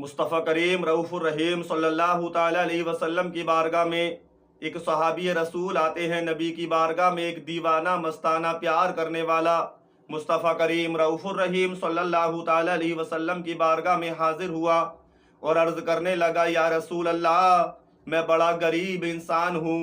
मुस्तफ़ा करीम रऊफ़ुर रहीम सल्लल्लाहु ताला अलैहि वसल्लम की बारगाह में एक सहाबी रसूल आते हैं। नबी की बारगाह में एक दीवाना मस्ताना प्यार करने वाला मुस्तफ़ा करीम रऊफ़ुर रहीम सल्लल्लाहु ताला अलैहि वसल्लम की बारगाह में हाजिर हुआ और अर्ज़ करने लगा, या रसूल अल्लाह, मैं बड़ा गरीब इंसान हूँ,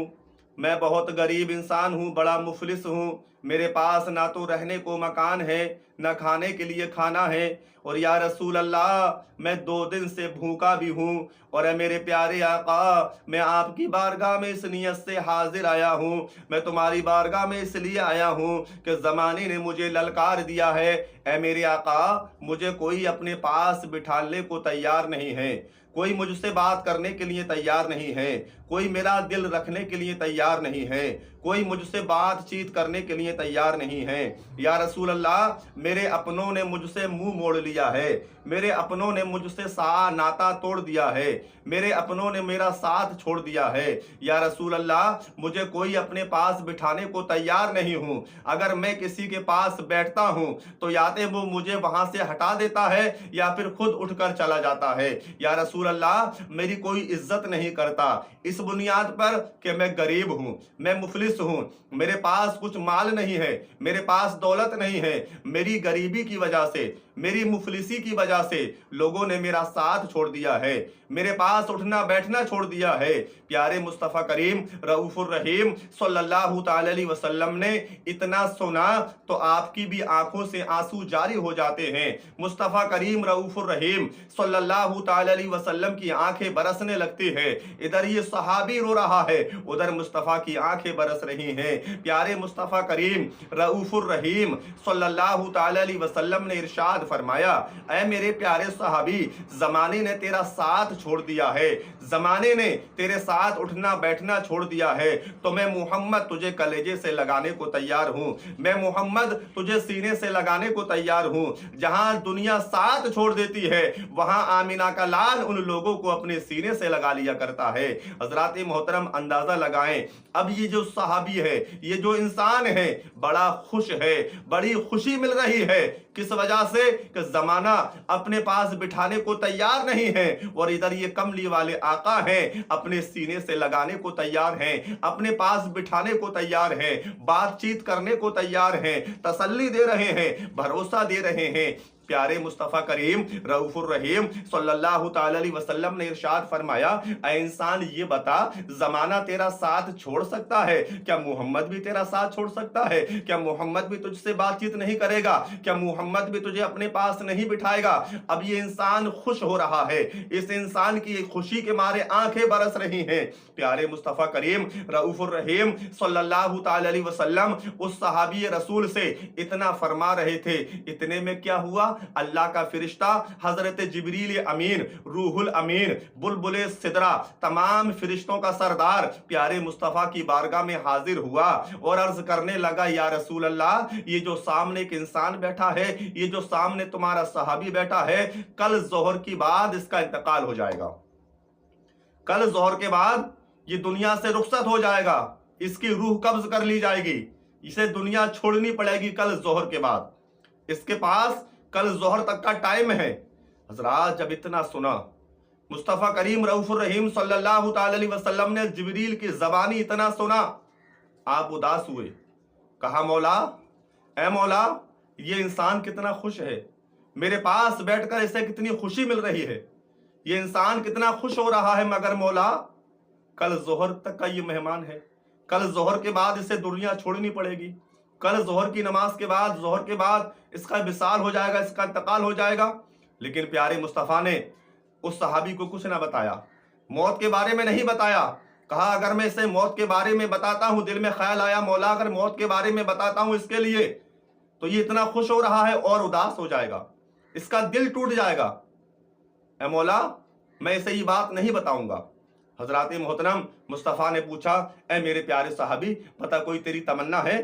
मैं बहुत गरीब इंसान हूँ, बड़ा मुफलिस हूँ। मेरे पास ना तो रहने को मकान है, ना खाने के लिए खाना है, और या रसूल अल्लाह, मैं 2 दिन से भूखा भी हूँ। और ए मेरे प्यारे आका, मैं आपकी बारगाह में इस नियत से हाजिर आया हूँ, मैं तुम्हारी बारगाह में इसलिए आया हूँ कि ज़माने ने मुझे ललकार दिया है। ए मेरे आका, मुझे कोई अपने पास बिठाने को तैयार नहीं है, कोई मुझसे बात करने के लिए तैयार नहीं है, कोई मेरा दिल रखने के लिए तैयार नहीं है, कोई मुझसे बातचीत करने के लिए तैयार नहीं है। या रसूल अल्लाह, मेरे अपनों ने मुझसे मुंह मोड़ लिया है, मेरे अपनों ने मुझसे नाता तोड़ दिया है, मेरे अपनों ने मेरा साथ छोड़ दिया है। या रसूल अल्लाह, मुझे कोई अपने पास बिठाने को तैयार नहीं हूँ। अगर मैं किसी के पास बैठता हूँ तो या तो वो मुझे वहां से हटा देता है या फिर खुद उठकर चला जाता है। या रसूल अल्लाह, मेरी कोई इज्जत नहीं करता इस बुनियाद पर कि मैं गरीब हूँ, मैं मुफलिस हूँ, मेरे पास कुछ माल नहीं है, मेरे पास दौलत नहीं है। मेरी गरीबी की वजह से, मेरी मुफलिसी की वजह से लोगों ने मेरा साथ छोड़ दिया है, मेरे पास उठना बैठना छोड़ दिया है। प्यारे मुस्तफ़ा करीम रऊफ़ुर रहीम सल्लल्लाहु ताला अलैहि वसल्लम ने इतना सुना तो आपकी भी आंखों से आंसू जारी हो जाते हैं। मुस्तफ़ा करीम रऊफ़ुर रहीम सल्लल्लाहु ताला अलैहि वसल्लम की आंखें बरसने लगती है। इधर ये सहाबी रो रहा है, उधर मुस्तफ़ा की आंखें बरस रही हैं। प्यारे मुस्तफ़ा करीम रऊफ़ुर रहीम सल्लल्लाहु ताला अलैहि वसल्लम ने इरशाद फरमाया, ऐ मेरे प्यारे सहाबी, जमाने ने तेरा साथ छोड़ दिया है, जमाने ने तेरे साथ उठना बैठना छोड़ दिया है, तो मैं मोहम्मद तुझे कलेजे से लगाने को तैयार हूं, मैं मोहम्मद तुझे सीने से लगाने को तैयार हूं। जहां दुनिया साथ छोड़ देती है वहां आमिना का लाल उन लोगों को अपने सीने से लगा लिया करता है। हजरात मोहतरम, अंदाजा लगाएं, अब ये जो सहाबी है, ये जो इंसान है, बड़ा खुश है, बड़ी खुशी मिल रही है। किस वजह से? कि जमाना अपने पास बिठाने को तैयार नहीं है, और इधर ये कमली वाले आका हैं, अपने सीने से लगाने को तैयार हैं, अपने पास बिठाने को तैयार हैं, बातचीत करने को तैयार हैं, तसल्ली दे रहे हैं, भरोसा दे रहे हैं। प्यारे मुस्तफ़ा करीम रऊफ़ुर रहीम सल्लल्लाहु ताला अलैहि वसल्लम ने इरशाद फरमाया, ऐ इंसान, ये बता, जमाना तेरा साथ छोड़ सकता है? क्या मोहम्मद भी तेरा साथ छोड़ सकता है? क्या मोहम्मद भी तुझसे बातचीत नहीं करेगा? क्या मोहम्मद भी तुझे अपने पास नहीं बिठाएगा? अब ये इंसान खुश हो रहा है, इस इंसान की खुशी के मारे आंखें बरस रही हैं। प्यारे मुस्तफ़ा करीम रऊफ़ुर रहीम सल्लल्लाहु ताला अलैहि वसल्लम उस सहाबी रसूल से इतना फरमा रहे थे। इतने में क्या हुआ? अल्लाह का फरिश्ता हजरत जिब्रील अमीन, रूहुल अमीन, बुलबुले सिदरा, तमाम फरिश्तों का सरदार प्यारे मुस्तफ़ा की बारगाह में हाजिर हुआ और अर्ज करने लगा, या रसूल अल्लाह, ये जो सामने एक इंसान बैठा है, ये जो सामने तुम्हारा सहाबी बैठा है, कल जोहर की बाद इसका इंतकाल हो जाएगा, कल जोहर के बाद ये दुनिया से रुखसत हो जाएगा, इसकी रूह कब्ज कर ली जाएगी, इसे दुनिया छोड़नी पड़ेगी कल जोहर के बाद, इसके पास कल जोहर तक का टाइम है। हजरात, जब इतना सुना, मुस्तफ़ा करीम रऊफ़ुर रहीम सल्लल्लाहु ताला अलैहि वसल्लम ने जिब्रील की ज़बानी इतना सुना, आप उदास हुए। कहा, मौला, ऐ मौला, ये इंसान कितना खुश है, मेरे पास बैठकर इसे कितनी खुशी मिल रही है, ये इंसान कितना खुश हो रहा है, मगर मौला, कल जोहर तक का ये मेहमान है, कल जोहर के बाद इसे दुनिया छोड़नी पड़ेगी, कल जोहर की नमाज के बाद, जोहर के बाद इसका विसाल हो जाएगा, इसका इंतकाल हो जाएगा। लेकिन प्यारे मुस्तफ़ा ने उस सहाबी को कुछ ना बताया, मौत के बारे में नहीं बताया। कहा, अगर मैं इसे मौत के बारे में बताता हूं, दिल में ख्याल आया, मौला, अगर मौत के बारे में बताता हूं इसके लिए, तो ये इतना खुश हो रहा है और उदास हो जाएगा, इसका दिल टूट जाएगा। ऐ मौला, मैं इसे ये बात नहीं बताऊंगा। हजरात मोहतरम, मुस्तफ़ा ने पूछा, ऐ मेरे प्यारे सहाबी, पता कोई तेरी तमन्ना है,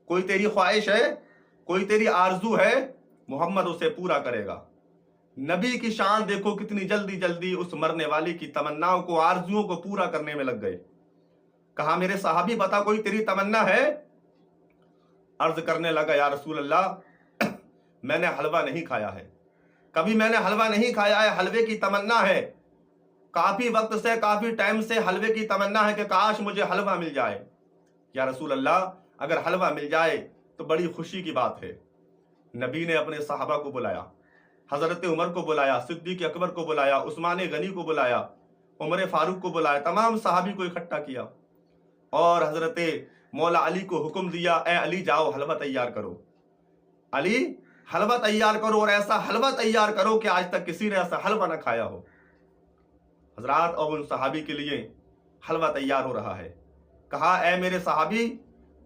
कोई तेरी ख्वाहिश है, कोई तेरी आरजू है? मोहम्मद उसे पूरा करेगा। नबी की शान देखो, कितनी जल्दी जल्दी उस मरने वाले की तमन्नाओं को, आरजुओं को पूरा करने में लग गए। कहा, मेरे सहाबी, बता कोई तेरी तमन्ना है? अर्ज करने लगा, या रसूल अल्लाह, मैंने हलवा नहीं खाया है। کبھی میں نے حلوہ نہیں کھایا ہے، حلوے کی تمنا ہے، کافی وقت سے، کافی ٹائم سے حلوے کی تمنا ہے کہ کاش مجھے حلوہ مل جائے۔ یا رسول اللہ اگر حلوہ مل جائے تو بڑی خوشی کی بات ہے۔ نبی نے اپنے صحابہ کو بلایا، حضرت عمر کو بلایا، صدیق اکبر کو بلایا، عثمان غنی کو بلایا، عمر فاروق کو بلایا، تمام صحابی کو اکٹھا کیا اور حضرت مولا علی کو حکم دیا، اے علی جاؤ حلوہ تیار کرو، علی حلوہ تیار کرو، اور ایسا حلوہ تیار کرو کہ آج تک کسی نے ایسا حلوہ نہ کھایا ہو۔ حضرات اور ان صحابی کے لیے حلوہ تیار ہو رہا ہے۔ کہا اے میرے صحابی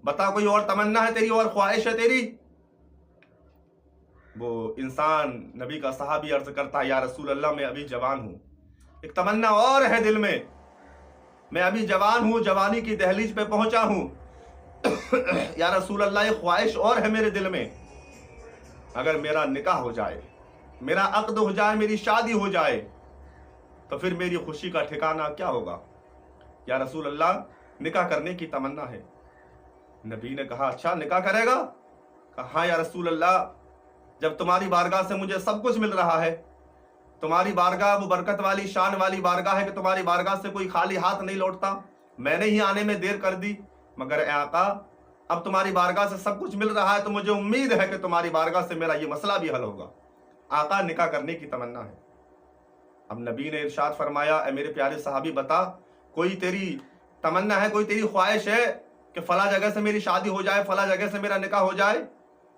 بتا کوئی اور تمنا ہے تیری اور خواہش ہے تیری؟ وہ انسان نبی کا صحابی عرض کرتا یا رسول اللہ میں ابھی جوان ہوں، ایک تمنا اور ہے دل میں ابھی جوان ہوں، جوانی کی دہلیز پہ پہنچا ہوں یا رسول اللہ ایک خواہش اور ہے میرے دل میں، اگر میرا نکاح ہو جائے، میرا عقد ہو جائے، میری شادی ہو جائے تو پھر میری خوشی کا ٹھکانہ کیا ہوگا؟ یا رسول اللہ نکاح کرنے کی تمنا ہے۔ نبی نے کہا اچھا نکاح کرے گا؟ کہا ہاں یا رسول اللہ، جب تمہاری بارگاہ سے مجھے سب کچھ مل رہا ہے، تمہاری بارگاہ وہ برکت والی شان والی بارگاہ ہے کہ تمہاری بارگاہ سے کوئی خالی ہاتھ نہیں لوٹتا، میں نے ہی آنے میں دیر کر دی، مگر اے آقا اب تمہاری بارگاہ سے سب کچھ مل رہا ہے تو مجھے امید ہے کہ تمہاری بارگاہ سے میرا یہ مسئلہ بھی حل ہوگا۔ آقا نکاح کرنے کی تمنا ہے۔ اب نبی نے ارشاد فرمایا اے میرے پیارے صحابی بتا کوئی تیری تمنا ہے، کوئی تیری خواہش ہے کہ فلاں جگہ سے میری شادی ہو جائے، فلاں جگہ سے میرا نکاح ہو جائے؟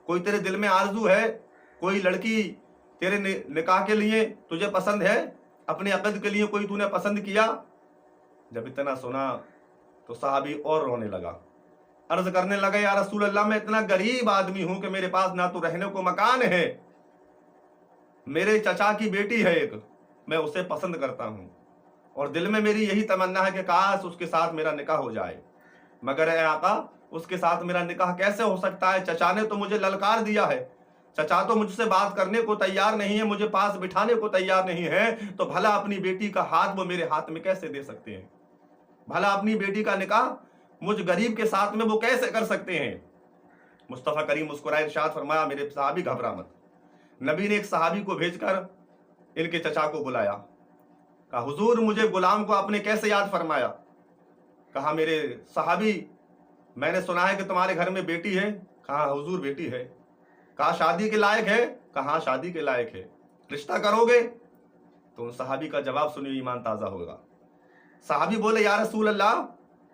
کوئی تیرے دل میں آرزو ہے؟ کوئی لڑکی تیرے نکاح کے لیے تجھے پسند ہے؟ اپنے عقد کے لیے کوئی تو نے پسند کیا؟ جب اتنا سنا تو صحابی اور رونے لگا، عرض کرنے لگا یا رسول اللہ میں اتنا غریب آدمی ہوں کہ میرے پاس نہ تو رہنے کو مکان ہے، میرے چچا کی بیٹی ہے ایک، میں اسے پسند کرتا ہوں اور دل میں میری یہی تمنا ہے کہ کاش اس کے ساتھ میرا نکاح ہو جائے، مگر اے آقا اس کے ساتھ میرا نکاح کیسے ہو سکتا ہے؟ چچا نے تو مجھے للکار دیا ہے، چچا تو مجھ سے بات کرنے کو تیار نہیں ہے، مجھے پاس بٹھانے کو تیار نہیں ہے، تو بھلا اپنی بیٹی کا ہاتھ وہ میرے ہاتھ میں کیسے دے سکتے ہیں؟ بھلا اپنی بیٹی کا نکاح مجھ غریب کے ساتھ میں وہ کیسے کر سکتے ہیں؟ مصطفیٰ کریم مسکرائے ارشاد فرمایا میرے صحابی گھبرا مت۔ نبی نے ایک صحابی کو بھیج کر ان کے چچا کو بلایا، کہا حضور مجھے غلام کو آپ نے کیسے یاد فرمایا؟ کہا میرے صحابی میں نے سنا ہے کہ تمہارے گھر میں بیٹی ہے۔ کہا حضور بیٹی ہے۔ کہا شادی کے لائق ہے؟ کہا شادی کے لائق ہے، رشتہ کرو گے؟ تو ان صحابی کا جواب سنیے ایمان تازہ ہوگا۔ صحابی بولے یا رسول اللہ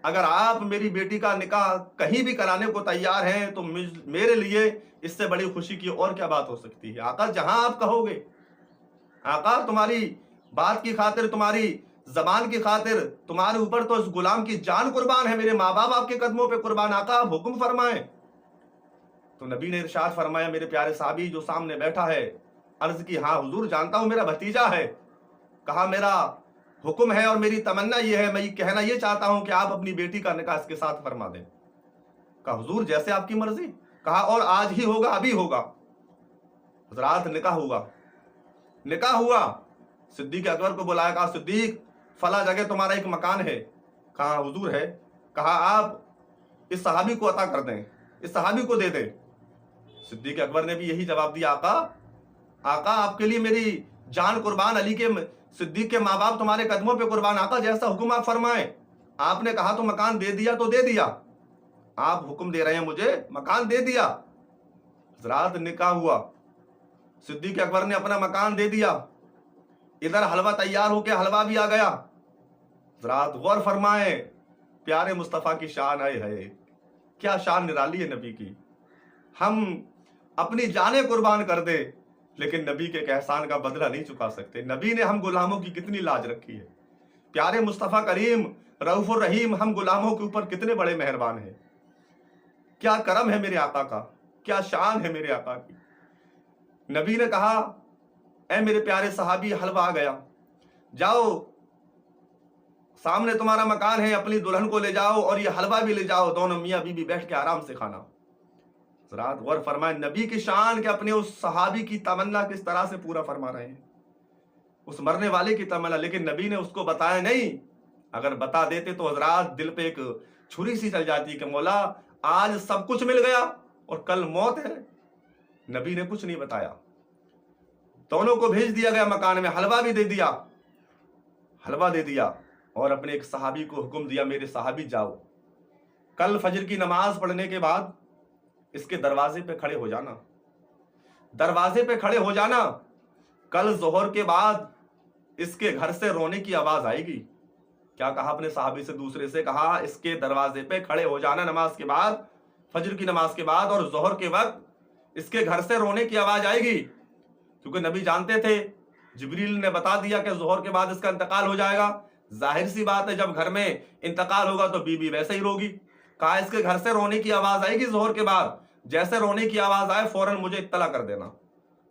اگر آپ میری بیٹی کا نکاح کہیں بھی کرانے کو تیار ہیں تو میرے لیے اس سے بڑی خوشی کی اور کیا بات ہو سکتی ہے؟ آقا جہاں آپ کہو گے، آقا تمہاری بات کی خاطر، تمہاری زبان کی خاطر، تمہارے اوپر تو اس غلام کی جان قربان ہے، میرے ماں باپ آپ کے قدموں پہ قربان، آقا آپ حکم فرمائیں۔ تو نبی نے ارشاد فرمایا میرے پیارے صحابی جو سامنے بیٹھا ہے، عرض کی ہاں حضور جانتا ہوں میرا بھتیجا ہے۔ کہا میرا حکم ہے اور میری تمنا یہ ہے، میں یہ کہنا یہ چاہتا ہوں کہ آپ اپنی بیٹی کا نکاح اس کے ساتھ فرما دیں۔ کہا حضور جیسے آپ کی مرضی۔ کہا اور آج ہی ہوگا، ابھی ہوگا؟ حضرات نکاح ہوا، نکاح ہوا۔ صدیق اکبر کو بلایا، کہا صدیق فلاں جگہ تمہارا ایک مکان ہے۔ کہا حضور ہے۔ کہا آپ اس صحابی کو عطا کر دیں، اس صحابی کو دے دیں۔ صدیق اکبر نے بھی یہی جواب دیا، آقا آپ کے لیے میری جان قربان، علی کے صدیق کے ماں باپ تمہارے قدموں پہ قربان، آقا جیسا حکم آپ فرمائیں۔ آپ نے کہا تو مکان دے دیا تو دے دیا، آپ حکم دے رہے ہیں مجھے، مکان دے دیا۔ حضرات نکاح ہوا، صدیق اکبر نے اپنا مکان دے دیا، ادھر حلوہ تیار ہو کے حلوہ بھی آ گیا۔ حضرات غور فرمائیں، پیارے مصطفیٰ کی شان ہے، کیا شان نرالی ہے نبی کی۔ ہم اپنی جانیں قربان کر دے لیکن نبی کے احسان کا بدلہ نہیں چکا سکتے۔ نبی نے ہم غلاموں کی کتنی لاج رکھی ہے، پیارے مصطفیٰ کریم رؤوف الرحیم ہم غلاموں کے اوپر کتنے بڑے مہربان ہیں۔ کیا کرم ہے میرے آقا کا، کیا شان ہے میرے آقا کی۔ نبی نے کہا اے میرے پیارے صحابی حلوہ آ گیا، جاؤ سامنے تمہارا مکان ہے، اپنی دلہن کو لے جاؤ اور یہ حلوہ بھی لے جاؤ، دونوں میاں بیوی بیٹھ کے آرام سے کھانا۔ حضرات غور فرمائیں نبی کی شان کہ اپنے اس صحابی کی تمنا کس طرح سے پورا فرما رہے ہیں، اس مرنے والے کی تمنا، لیکن نبی نے اس کو بتایا نہیں۔ اگر بتا دیتے تو حضرات دل پہ ایک چھری سی چل جاتی کہ مولا آج سب کچھ مل گیا اور کل موت ہے۔ نبی نے کچھ نہیں بتایا، दोनों को भेज दिया गया मकान में, हलवा भी दे दिया, हलवा दे दिया, और अपने एक सहाबी को हुक्म दिया, मेरे सहाबी जाओ, कल फजर की नमाज पढ़ने के बाद इसके दरवाजे पे खड़े हो जाना, दरवाजे पे खड़े हो जाना, कल जोहर के बाद इसके घर से रोने की आवाज आएगी। क्या कहा अपने सहाबी से? दूसरे से कहा, इसके दरवाजे पे खड़े हो जाना नमाज के बाद, फजर की नमाज के बाद, और जोहर के वक्त इसके घर से रोने की आवाज आएगी। क्योंकि नबी जानते थे, जिब्रील ने बता दिया कि जोहर के बाद इसका इंतकाल हो जाएगा। जाहिर सी बात है, जब घर में इंतकाल होगा तो बीबी वैसे ही रोगी। कहा इसके घर से रोने की आवाज आएगी जोहर के बाद, जैसे रोने की आवाज आए फौरन मुझे इत्तला कर देना,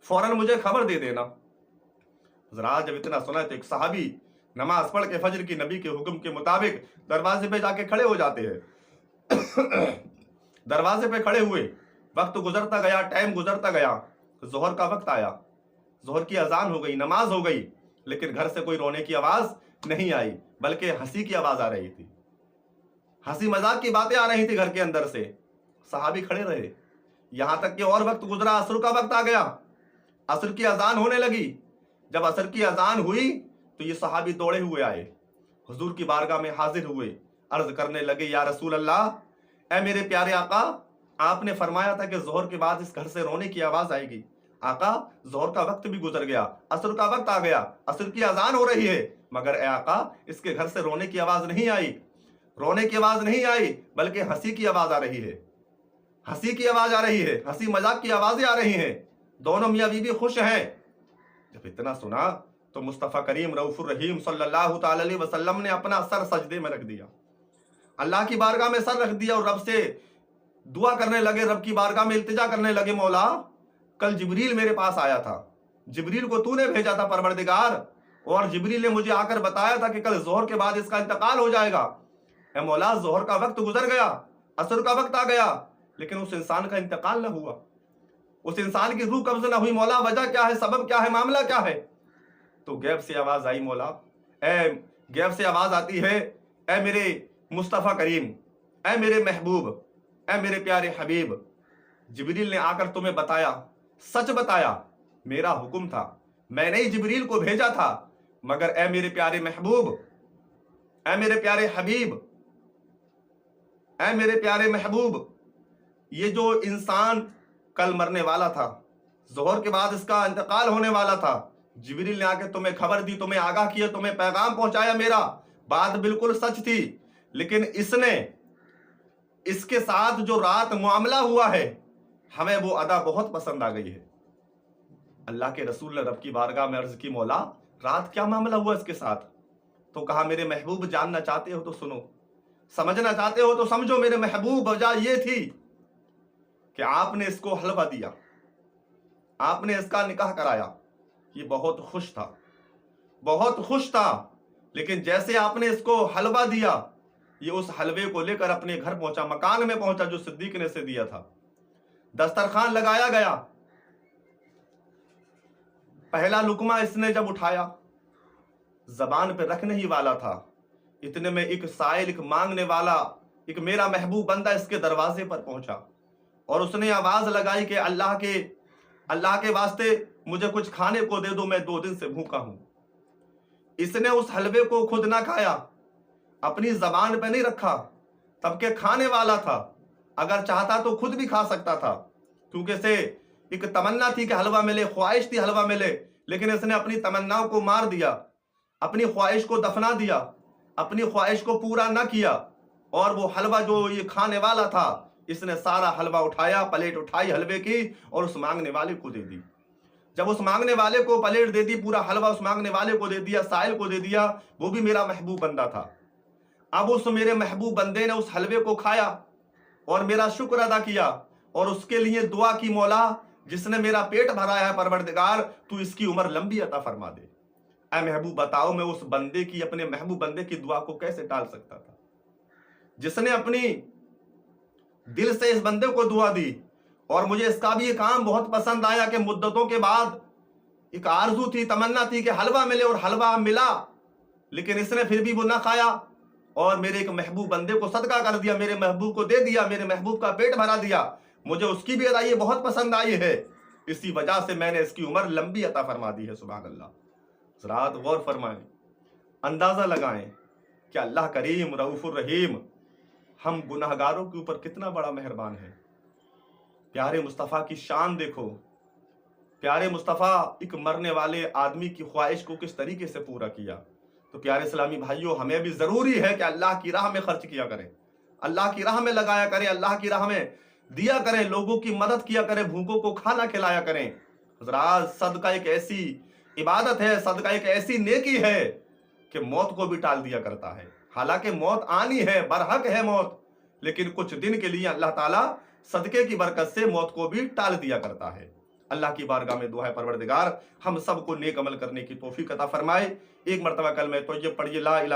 फौरन मुझे खबर दे देना। हज़रात जब इतना सुना तो एक सहाबी नमाज पढ़ के फजर की नबी के हुक्म के मुताबिक दरवाजे पे जाके खड़े हो जाते हैं। दरवाजे पे खड़े हुए, वक्त गुजरता गया, टाइम गुजरता गया, जोहर का वक्त आया, जोहर की अजान हो गई, नमाज हो गई, लेकिन घर से कोई रोने की आवाज नहीं आई, बल्कि हंसी की आवाज आ रही थी, हंसी मजाक की बातें आ रही थी घर के अंदर से। सहाबी खड़े रहे, यहां तक कि और वक्त गुजरा, असर का वक्त आ गया, असर की अजान होने लगी। जब असर की अजान हुई तो ये सहाबी दौड़े हुए आए, हुजूर की बारगाह में हाजिर हुए, अर्ज करने लगे, या रसूल अल्लाह, ऐ मेरे प्यारे आका, आपने फरमाया था कि जोहर के बाद इस घर से रोने की आवाज आएगी। आका, जोहर का वक्त भी गुजर गया, असर का वक्त आ गया, असर की अजान हो रही है, मगर ए आका, इसके घर से रोने की आवाज नहीं आई, रोने की आवाज नहीं आई, बल्कि हंसी की आवाज आ रही है, हंसी की आवाज आ रही है, हंसी मजाक की आवाजें आ रही हैं, दोनों मियां बीवी खुश हैं। जब इतना सुना तो मुस्तफ़ा करीम रऊफुर रहीम सल्लल्लाहु ताला अलैहि वसल्लम ने अपना सर सजदे में रख दिया, अल्लाह की बारगाह में सर रख दिया, और रब से दुआ करने लगे, रब की बारगाह में इल्तिजा करने लगे, मौला, कल जिब्रील मेरे पास आया था, जिब्रील को तूने भेजा था परवरदिगार, और जिब्रील ने मुझे आकर बताया था कि कल जोहर के बाद इसका इंतकाल हो जाएगा। ऐ मौला, जोहर का वक्त गुजर गया, असर का वक्त आ गया, लेकिन उस इंसान का इंतकाल न हुआ, उस इंसान की रूह कब्ज न हुई। मौला, वजह क्या है, सबब क्या है, मामला क्या है? तो गैब से आवाज आई, मौला, गैब से आवाज आती है, ऐ मेरे मुस्तफ़ा करीम, ऐ मेरे महबूब, ऐ मेरे प्यारे हबीब, जिब्रील ने आकर तुम्हें बताया, सच बताया, मेरा हुक्म था, मैंने ही जिब्रील को भेजा था, मगर ऐ मेरे प्यारे महबूब, ऐ मेरे प्यारे हबीब, ऐ मेरे प्यारे महबूब, ये जो इंसान कल मरने वाला था, जोहर के बाद इसका इंतकाल होने वाला था, जिब्रील ने आके तुम्हें खबर दी, तुम्हें आगाह किया, तुम्हें पैगाम पहुंचाया, मेरा बात बिल्कुल सच थी, लेकिन इसने, इसके साथ जो रात मामला हुआ है, हमें वो अदा बहुत पसंद आ गई है। अल्लाह के रसूल ने रब की बारगाह में अर्ज की, मौला, रात क्या मामला हुआ इसके साथ? तो कहा, मेरे महबूब, जानना चाहते हो तो सुनो, समझना चाहते हो तो समझो मेरे महबूब, वजह ये थी कि आपने इसको हलवा दिया, आपने इसका निकाह कराया, ये बहुत खुश था, बहुत खुश था, लेकिन जैसे आपने इसको हलवा दिया, ये उस हलवे को लेकर अपने घर पहुंचा, मकान में पहुंचा जो सिद्दीक ने इसे दिया था, दस्तरखान लगाया गया, पहला लुकमा इसने जब उठाया, जबान पे रखने ही वाला था, इतने में एक साइल, एक मांगने वाला, एक मेरा महबूब बंदा इसके दरवाजे पर पहुंचा, और उसने आवाज लगाई कि अल्लाह के वास्ते मुझे कुछ खाने को दे दो, मैं 2 दिन से भूखा हूं। इसने उस हलवे को खुद ना खाया, अपनी जबान पे नहीं रखा, तब के खाने वाला था, अगर चाहता तो खुद भी खा सकता था, क्योंकि इसे एक तमन्ना थी कि हलवा मिले, ख्वाहिश थी हलवा मिले, लेकिन इसने अपनी तमन्नाओं को मार दिया, अपनी ख्वाहिश को दफना दिया, अपनी ख्वाहिश को पूरा ना किया, और वो हलवा जो ये खाने वाला था, इसने सारा हलवा उठाया, प्लेट उठाई हलवे की, और उस मांगने वाले को दे दी। जब उस मांगने वाले को प्लेट दे दी, पूरा हलवा उस मांगने वाले को दे दिया, साइल को दे दिया, वो भी मेरा महबूब बंदा था। अब उस मेरे महबूब बंदे ने उस हलवे को खाया और मेरा शुक्र अदा किया, और उसके लिए दुआ की, मौला, जिसने मेरा पेट भराया है, परवरदिगार, तू इसकी उम्र लंबी अता फरमा दे। ऐ महबूब, बताओ मैं उस बंदे की, अपने महबूब बंदे की दुआ को कैसे टाल सकता था, जिसने अपनी दिल से इस बंदे को दुआ दी। और मुझे इसका भी ये काम बहुत पसंद आया कि मुद्दतों के बाद एक आरजू थी, तमन्ना थी कि हलवा मिले, और हलवा मिला, लेकिन इसने फिर भी वो ना खाया, और मेरे एक महबूब बंदे को सदका कर दिया, मेरे महबूब को दे दिया, मेरे महबूब का पेट भरा दिया। मुझे उसकी भी अदाई बहुत पसंद आई है, اسی وجہ سے میں نے اس کی عمر لمبی عطا فرما دی ہے۔ سبحان اللہ۔ حضرات غور فرمائیں، اندازہ لگائیں کہ اللہ کریم رؤوف الرحیم ہم گناہگاروں کے اوپر کتنا بڑا مہربان ہے۔ پیارے مصطفیٰ کی شان دیکھو، پیارے مصطفیٰ ایک مرنے والے آدمی کی خواہش کو کس طریقے سے پورا کیا۔ تو پیارے اسلامی بھائیوں، ہمیں بھی ضروری ہے کہ اللہ کی راہ میں خرچ کیا کریں، اللہ کی راہ میں لگایا کریں، اللہ کی راہ میں دیا کریں، لوگوں کی مدد کیا کریں، بھوکوں کو کھانا کھلایا کریں۔ حضرات صدقہ ایک ایسی عبادت ہے، صدقہ ایک ایسی نیکی ہے کہ موت کو بھی ٹال دیا کرتا ہے۔ حالانکہ موت آنی ہے، برحق ہے موت، لیکن کچھ دن کے لیے اللہ تعالیٰ صدقے کی برکت سے موت کو بھی ٹال دیا کرتا ہے۔ اللہ کی بارگاہ میں دعا ہے پروردگار ہم سب کو نیک عمل کرنے کی توفیق عطا فرمائے۔ ایک مرتبہ کلمہ طیب پڑھیے، لا الہ